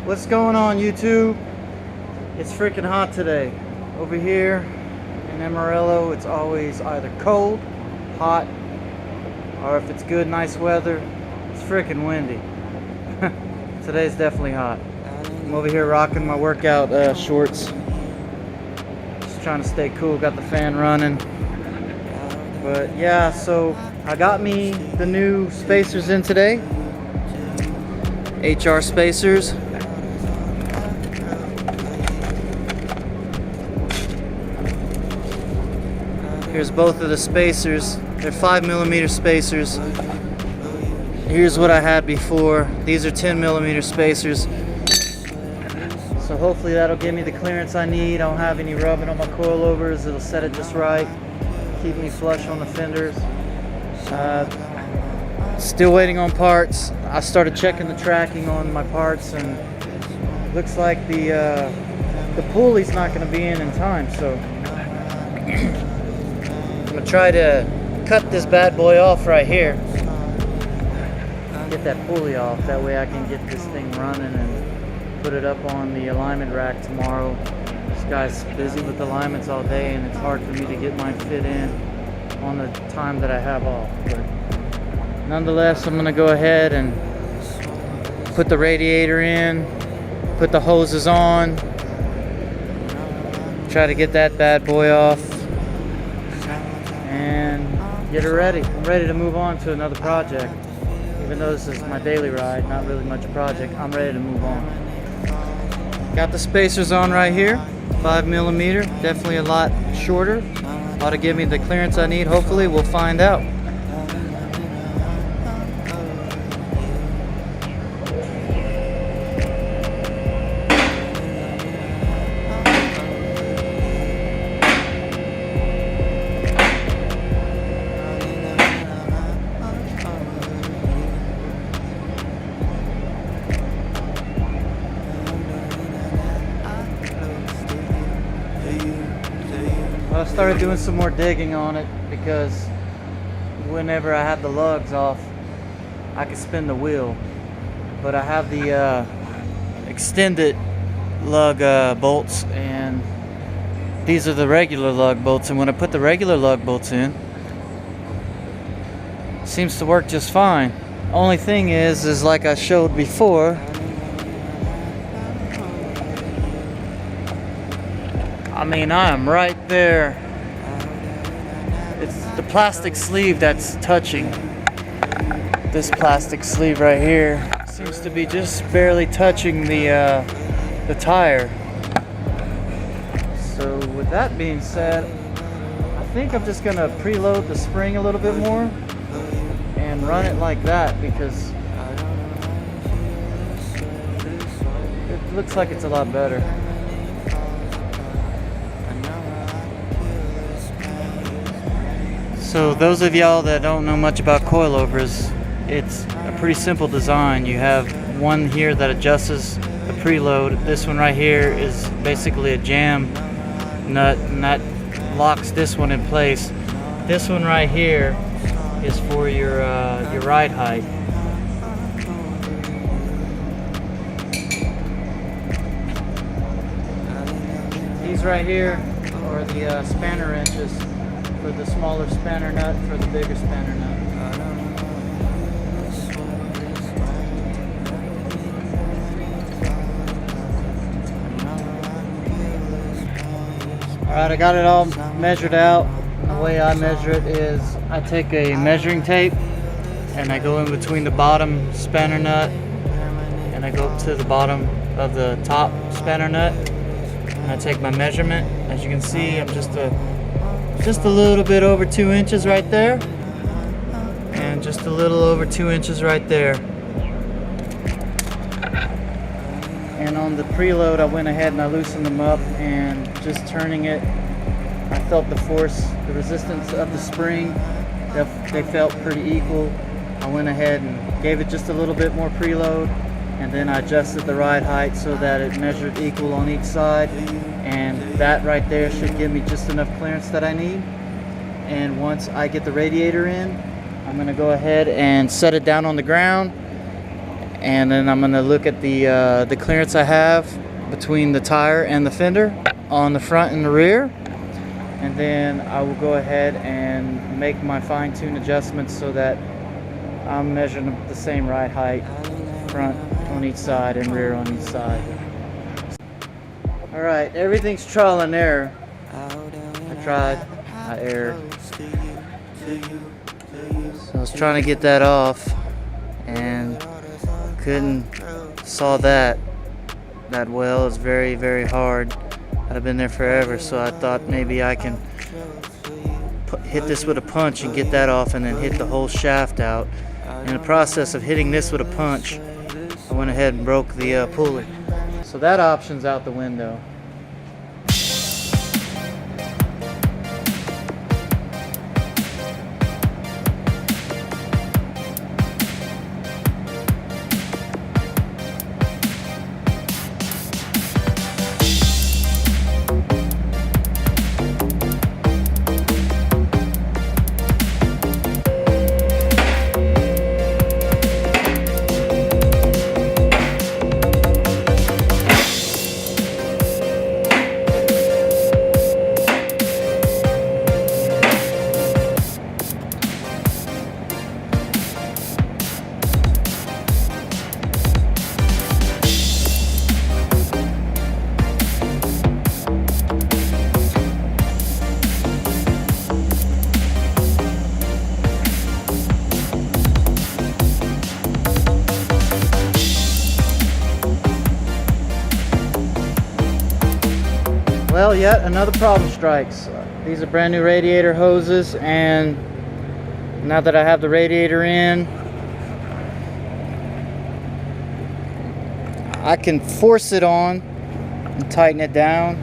What's going on, YouTube? It's freaking hot today. Over here in Amarillo, it's always either cold, hot, or if it's good, nice weather, it's freaking windy. Today's definitely hot. I'm over here rocking my workout shorts. Just trying to stay cool, got the fan running. But yeah, so I got me the new spacers in today. HR spacers. Here's both of the spacers. They're 5mm spacers. Here's what I had before. These are 10mm spacers. So hopefully that'll give me the clearance I need. I don't have any rubbing on my coilovers. It'll set it just right. Keep me flush on the fenders. Still waiting on parts. I started checking the tracking on my parts, and it looks like the pulley's not going to be in time. So I'm going to try to cut this bad boy off right here. Get that pulley off. That way I can get this thing running and put it up on the alignment rack tomorrow. This guy's busy with alignments all day, and it's hard for me to get mine fit in on the time that I have off. But nonetheless, I'm going to go ahead and put the radiator in, put the hoses on, try to get that bad boy off, and get her ready. I'm ready to move on to another project. Even though this is my daily ride, not really much a project, I'm ready to move on. Got the spacers on right here, 5mm, definitely a lot shorter. Ought to give me the clearance I need. Hopefully, we'll find out. I started doing some more digging on it because whenever I have the lugs off, I can spin the wheel. But I have the extended lug bolts, and these are the regular lug bolts. And when I put the regular lug bolts in, it seems to work just fine. Only thing is like I showed before, I mean, I am right there. It's the plastic sleeve that's touching. This plastic sleeve right here seems to be just barely touching the tire. So with that being said, I think I'm just gonna preload the spring a little bit more and run it like that, because it looks like it's a lot better. So those of y'all that don't know much about coilovers, it's a pretty simple design. You have one here that adjusts the preload. This one right here is basically a jam nut, and that locks this one in place. This one right here is for your ride height. These right here are the spanner wrenches for the smaller spanner nut, for the bigger spanner nut. Alright, I got it all measured out. The way I measure it is I take a measuring tape and I go in between the bottom spanner nut and I go up to the bottom of the top spanner nut, and I take my measurement. As you can see, I'm just a little bit over 2 inches right there, and just a little over 2 inches right there. And on the preload, I went ahead and I loosened them up, and just turning it, I felt the force, the resistance of the spring. They felt pretty equal. I went ahead and gave it just a little bit more preload, and then I adjusted the ride height so that it measured equal on each side, and that right there should give me just enough clearance that I need. And once I get the radiator in, I'm going to go ahead and set it down on the ground and then I'm gonna look at the clearance I have between the tire and the fender on the front and the rear, and then I will go ahead and make my fine-tune adjustments so that I'm measuring the same ride height, front on each side and rear on each side. Alright, everything's trial and error. I tried, I erred. So I was trying to get that off and couldn't saw that well. It's very, very hard. I've been there forever, so I thought maybe I can hit this with a punch and get that off and then hit the whole shaft out. In the process of hitting this with a punch, I went ahead and broke the pulley. So that option's out the window. Well, yet another problem strikes. These are brand new radiator hoses, and now that I have the radiator in, I can force it on and tighten it down,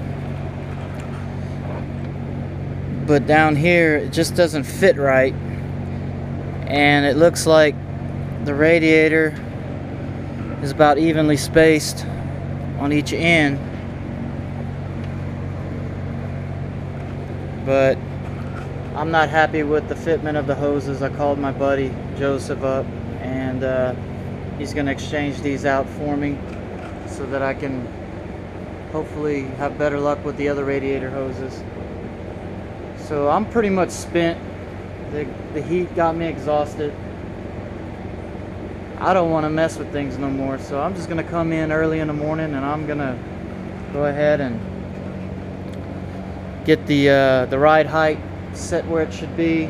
but down here it just doesn't fit right, and it looks like the radiator is about evenly spaced on each end. But I'm not happy with the fitment of the hoses. I called my buddy Joseph up, and he's going to exchange these out for me so that I can hopefully have better luck with the other radiator hoses. So I'm pretty much spent. The heat got me exhausted. I don't want to mess with things no more, so I'm just going to come in early in the morning and I'm going to go ahead and get the ride height set where it should be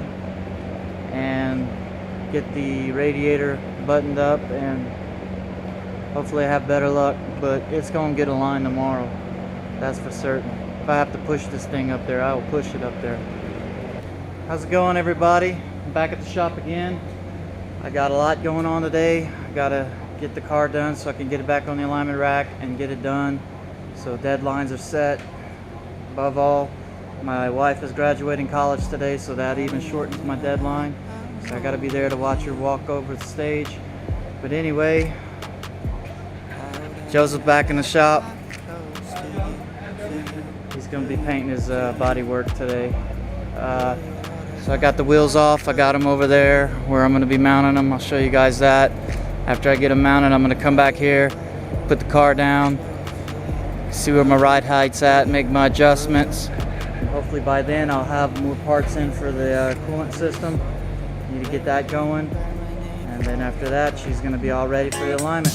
and get the radiator buttoned up, and hopefully I have better luck. But it's gonna get aligned tomorrow, that's for certain. If I have to push this thing up there, I will push it up there. How's it going, everybody? I'm back at the shop again. I got a lot going on today. I gotta get the car done so I can get it back on the alignment rack and get it done, so deadlines are set. Above all, my wife is graduating college today, so that even shortens my deadline. So I got to be there to watch her walk over the stage. But anyway, Joseph's back in the shop. He's going to be painting his body work today. So I got the wheels off. I got them over there where I'm going to be mounting them. I'll show you guys that. After I get them mounted, I'm going to come back here, put the car down, see where my ride height's at, make my adjustments. Hopefully by then I'll have more parts in for the coolant system. Need to get that going, and then after that she's going to be all ready for the alignment.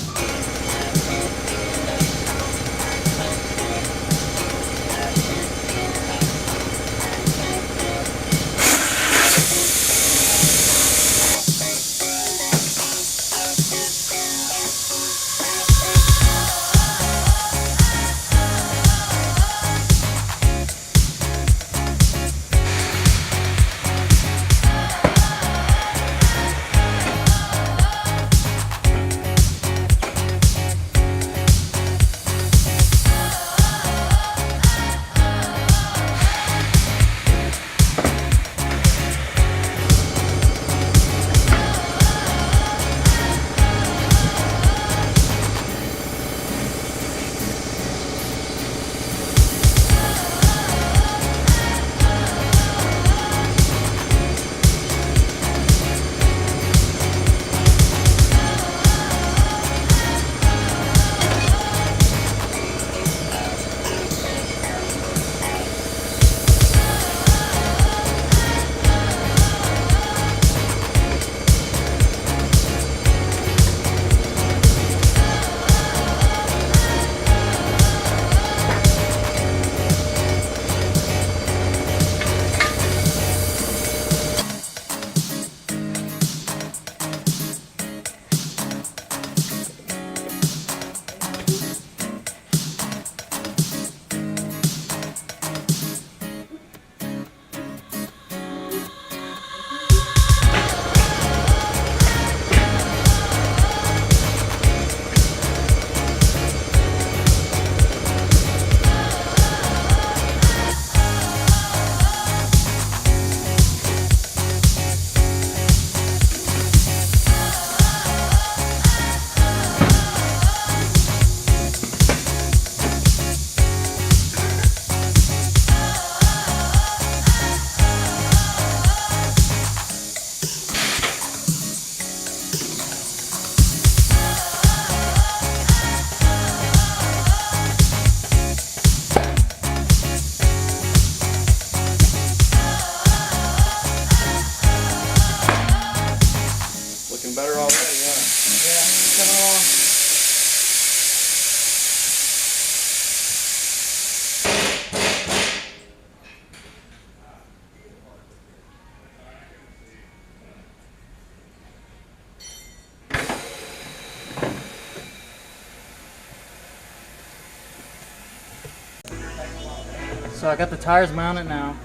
So I got the tires mounted now,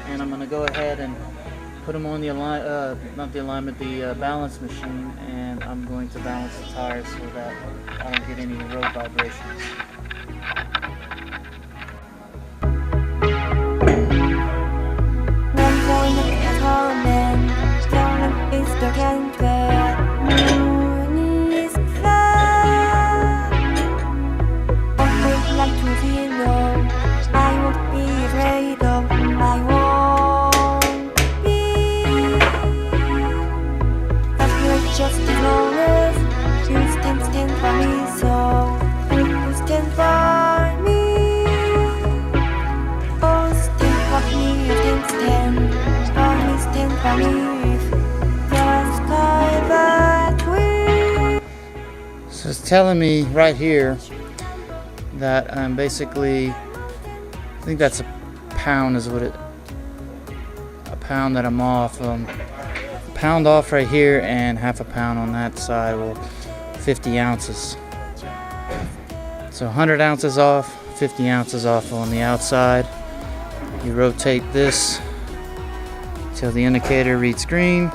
and I'm gonna go ahead and put them on the balance machine, and I'm going to balance the tires so that I don't get any road vibrations. Just as long as you stand for me, so you stand for me. Oh, stand for me, stand for me. Just like that we. So it's telling me right here that I'm basically, I think that's a pound is what it, a pound that I'm off. Pound off right here and half a pound on that side, well, 50 ounces. So 100 ounces off, 50 ounces off on the outside. You rotate this till the indicator reads green.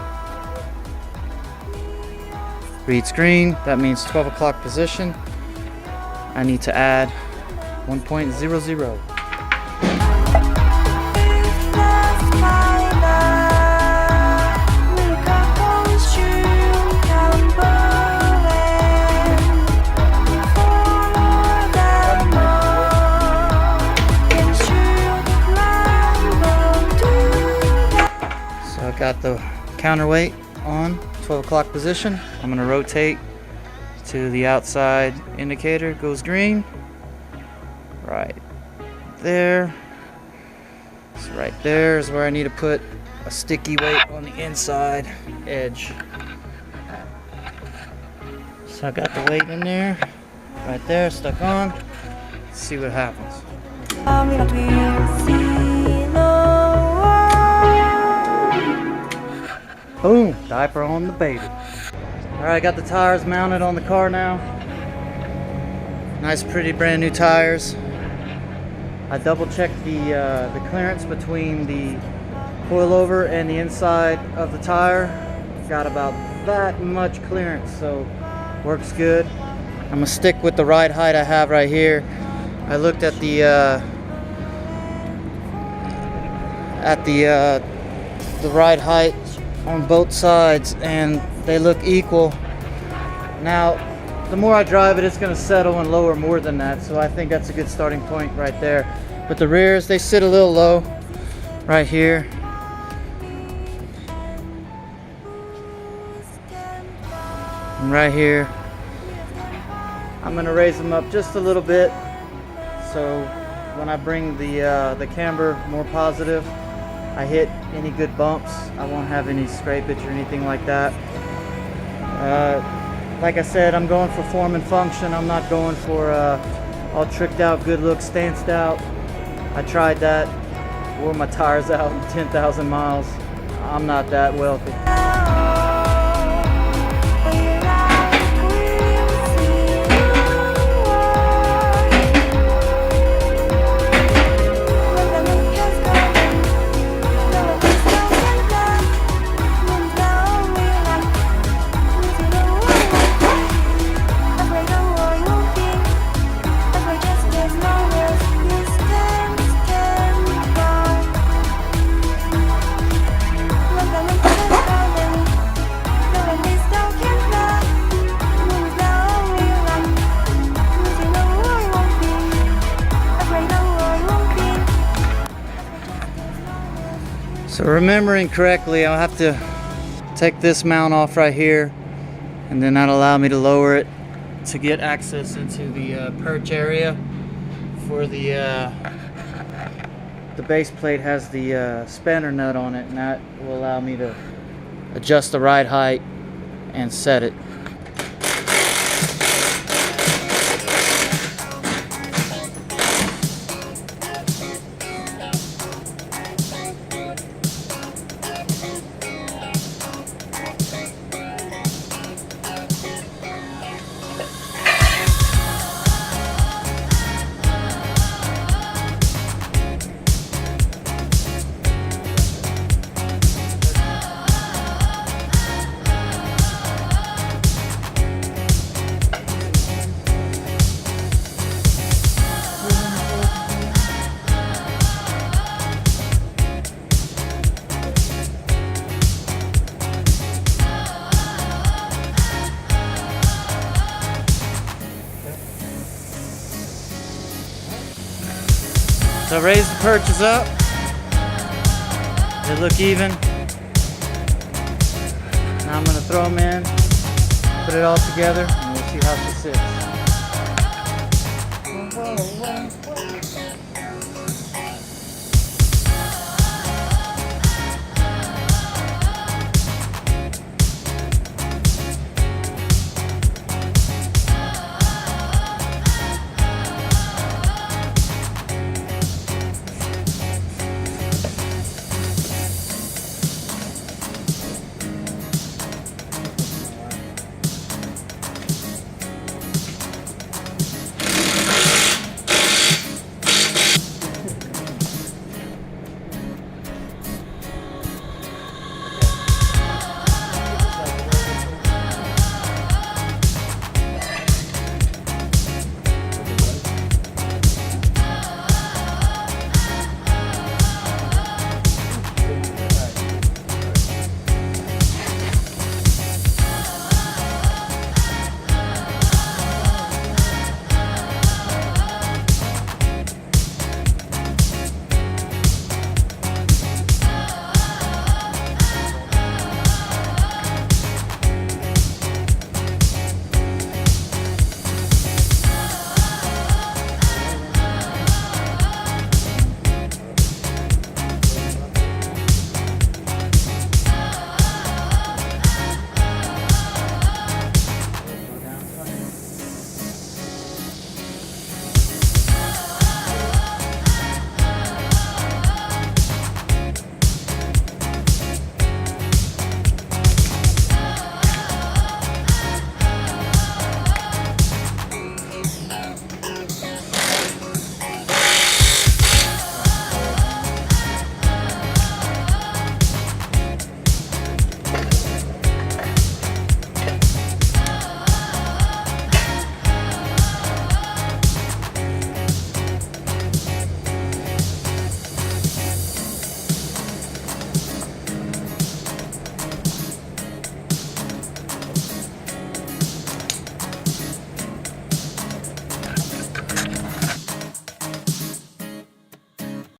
Reads green, that means 12 o'clock position. I need to add 1.00. Got the counterweight on 12 o'clock position. I'm going to rotate to the outside indicator, goes green. Right there. So right there is where I need to put a sticky weight on the inside edge. So I got the weight in there, right there, stuck on. Let's see what happens. Boom, diaper on the baby. All right, got the tires mounted on the car now. Nice, pretty brand new tires. I double checked the clearance between the coilover and the inside of the tire. Got about that much clearance, so works good. I'm gonna stick with the ride height I have right here. I looked at the ride height on both sides and they look equal. Now the more I drive it, it's going to settle and lower more than that, so I think that's a good starting point right there. But the rears, they sit a little low right here. And right here I'm going to raise them up just a little bit, so when I bring the camber more positive, I hit any good bumps, I won't have any scrapage or anything like that. Like I said, I'm going for form and function. I'm not going for all tricked out, good look, stanced out. I tried that, wore my tires out in 10,000 miles. I'm not that wealthy. So remembering correctly, I'll have to take this mount off right here, and then that'll allow me to lower it to get access into the perch area. For the base plate has the spanner nut on it, and that will allow me to adjust the ride height and set it. So I raised the perches up. They look even. Now I'm gonna throw them in, put it all together, and we'll see how she sits.